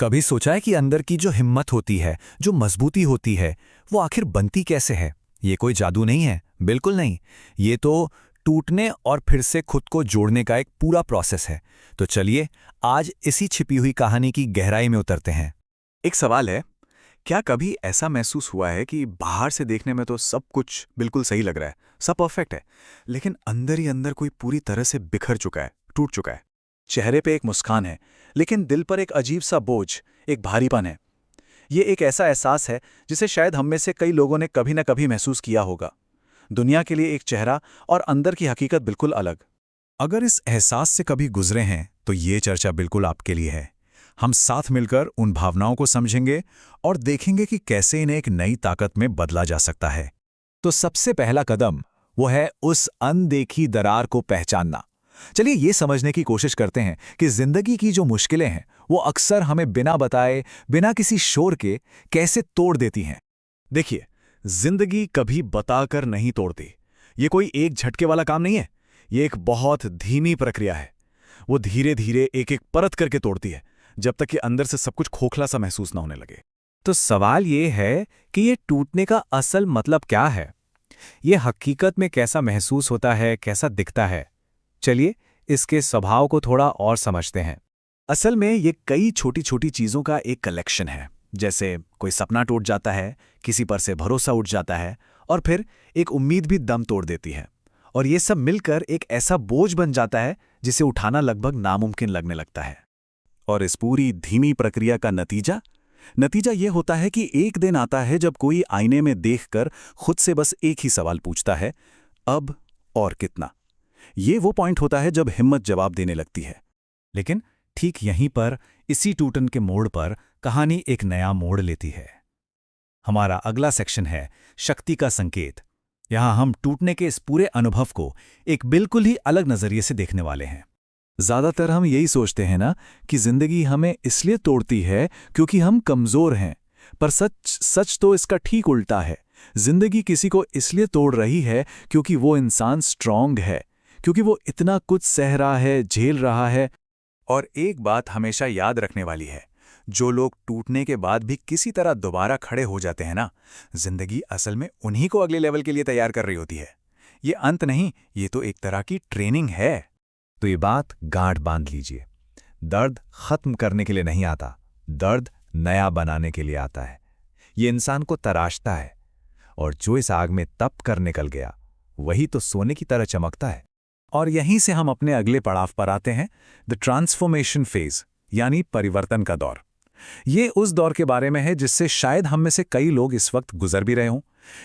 कभी सोचा है कि अंदर की जो हिम्मत होती है, जो मजबूती होती है, वो आखिर बनती कैसे है? ये कोई जादू नहीं है, बिल्कुल नहीं। ये तो टूटने और फिर से खुद को जोड़ने का एक पूरा प्रोसेस है। तो चलिए आज इसी छिपी हुई कहानी की गहराई में उतरते हैं। एक सवाल है, क्या कभी ऐसा महसूस हुआ है कि बाहर से देखने में तो सब कुछ बिल्कुल सही लग रहा है, सब परफेक्ट है, लेकिन अंदर ही अंदर कोई पूरी तरह से बिखर चुका है, टूट चुका है? चेहरे पे एक मुस्कान है, लेकिन दिल पर एक अजीब सा बोझ, एक भारीपन है। ये एक ऐसा एहसास है जिसे शायद हम में से कई लोगों ने कभी न कभी महसूस किया होगा। दुनिया के लिए एक चेहरा और अंदर की हकीकत बिल्कुल अलग। अगर इस एहसास से कभी गुजरे हैं तो ये चर्चा बिल्कुल आपके लिए है। हम साथ मिलकर उन भावनाओं को समझेंगे और देखेंगे कि कैसे इन्हें एक नई ताकत में बदला जा सकता है। तो सबसे पहला कदम वो है उस अनदेखी दरार को पहचानना। चलिए ये समझने की कोशिश करते हैं कि जिंदगी की जो मुश्किलें हैं वो अक्सर हमें बिना बताए, बिना किसी शोर के कैसे तोड़ देती हैं। देखिए, जिंदगी कभी बताकर नहीं तोड़ती। ये कोई एक झटके वाला काम नहीं है, ये एक बहुत धीमी प्रक्रिया है। वो धीरे धीरे एक एक परत करके तोड़ती है, जब तक कि अंदर से सब कुछ खोखला सा महसूस ना होने लगे। तो सवाल ये है कि ये टूटने का असल मतलब क्या है? ये हकीकत में कैसा महसूस होता है, कैसा दिखता है? चलिए इसके स्वभाव को थोड़ा और समझते हैं। असल में ये कई छोटी छोटी चीज़ों का एक कलेक्शन है। जैसे कोई सपना टूट जाता है, किसी पर से भरोसा उठ जाता है, और फिर एक उम्मीद भी दम तोड़ देती है। और ये सब मिलकर एक ऐसा बोझ बन जाता है जिसे उठाना लगभग नामुमकिन लगने लगता है। और इस पूरी धीमी प्रक्रिया का नतीजा ये होता है कि एक दिन आता है जब कोई आईने में देखकर खुद से बस एक ही सवाल पूछता है, अब और कितना? ये वो पॉइंट होता है जब हिम्मत जवाब देने लगती है। लेकिन ठीक यहीं पर, इसी टूटन के मोड़ पर कहानी एक नया मोड़ लेती है। हमारा अगला सेक्शन है शक्ति का संकेत। यहां हम टूटने के इस पूरे अनुभव को एक बिल्कुल ही अलग नजरिए से देखने वाले हैं। ज्यादातर हम यही सोचते हैं ना कि जिंदगी हमें इसलिए तोड़ती है क्योंकि हम कमजोर हैं, पर सच तो इसका ठीक उल्टा है। जिंदगी किसी को इसलिए तोड़ रही है क्योंकि वो इंसान स्ट्रांग है, क्योंकि वो इतना कुछ सह रहा है, झेल रहा है। और एक बात हमेशा याद रखने वाली है, जो लोग टूटने के बाद भी किसी तरह दोबारा खड़े हो जाते हैं ना, जिंदगी असल में उन्हीं को अगले लेवल के लिए तैयार कर रही होती है। ये अंत नहीं, ये तो एक तरह की ट्रेनिंग है। तो ये बात गांठ बांध लीजिए। दर्द खत्म करने के लिए नहीं आता, दर्द नया बनाने के लिए आता है। ये इंसान को तराशता है, और जो इस आग में तप कर निकल गया वही तो सोने की तरह चमकता है। और यहीं से हम अपने अगले पड़ाव पर आते हैं, द ट्रांसफॉर्मेशन फेज, यानी परिवर्तन का दौर। ये उस दौर के बारे में है जिससे शायद हम में से कई लोग इस वक्त गुजर भी रहे हों।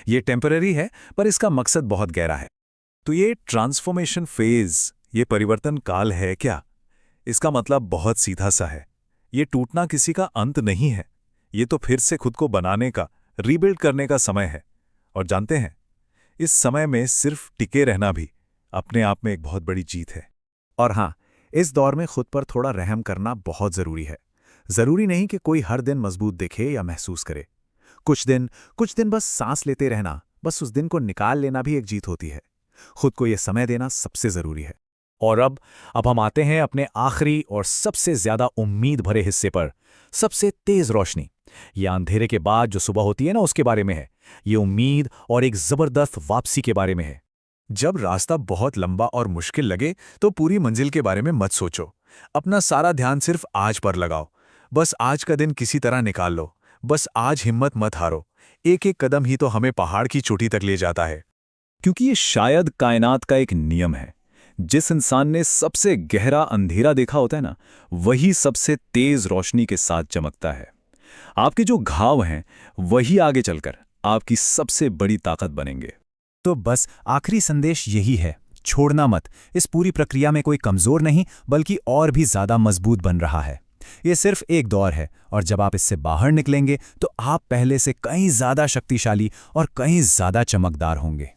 ये टेम्पररी है, पर इसका मकसद बहुत गहरा है। तो ये ट्रांसफॉर्मेशन फेज, ये परिवर्तन काल है क्या? इसका मतलब बहुत सीधा सा है। ये टूटना किसी का अंत नहीं है, ये तो फिर से खुद को बनाने का, रीबिल्ड करने का समय है। और जानते हैं, इस समय में सिर्फ टिके रहना भी अपने आप में एक बहुत बड़ी जीत है। और हाँ, इस दौर में खुद पर थोड़ा रहम करना बहुत जरूरी है। जरूरी नहीं कि कोई हर दिन मजबूत दिखे या महसूस करे। कुछ दिन बस सांस लेते रहना, बस उस दिन को निकाल लेना भी एक जीत होती है। खुद को यह समय देना सबसे जरूरी है। और अब हम आते हैं अपने आखिरी और सबसे ज्यादा उम्मीद भरे हिस्से पर, सबसे तेज रोशनी। यह अंधेरे के बाद जो सुबह होती है ना, उसके बारे में है। ये उम्मीद और एक जबरदस्त वापसी के बारे में है। जब रास्ता बहुत लंबा और मुश्किल लगे तो पूरी मंजिल के बारे में मत सोचो। अपना सारा ध्यान सिर्फ आज पर लगाओ। बस आज का दिन किसी तरह निकाल लो। बस आज हिम्मत मत हारो। एक एक कदम ही तो हमें पहाड़ की चोटी तक ले जाता है। क्योंकि ये शायद कायनात का एक नियम है। जिस इंसान ने सबसे गहरा अंधेरा देखा होता है ना, वही सबसे तेज रोशनी के साथ चमकता है। आपके जो घाव हैं वही आगे चलकर आपकी सबसे बड़ी ताकत बनेंगे। तो बस आखिरी संदेश यही है, छोड़ना मत। इस पूरी प्रक्रिया में कोई कमजोर नहीं, बल्कि और भी ज्यादा मजबूत बन रहा है। ये सिर्फ एक दौर है, और जब आप इससे बाहर निकलेंगे तो आप पहले से कहीं ज्यादा शक्तिशाली और कहीं ज्यादा चमकदार होंगे।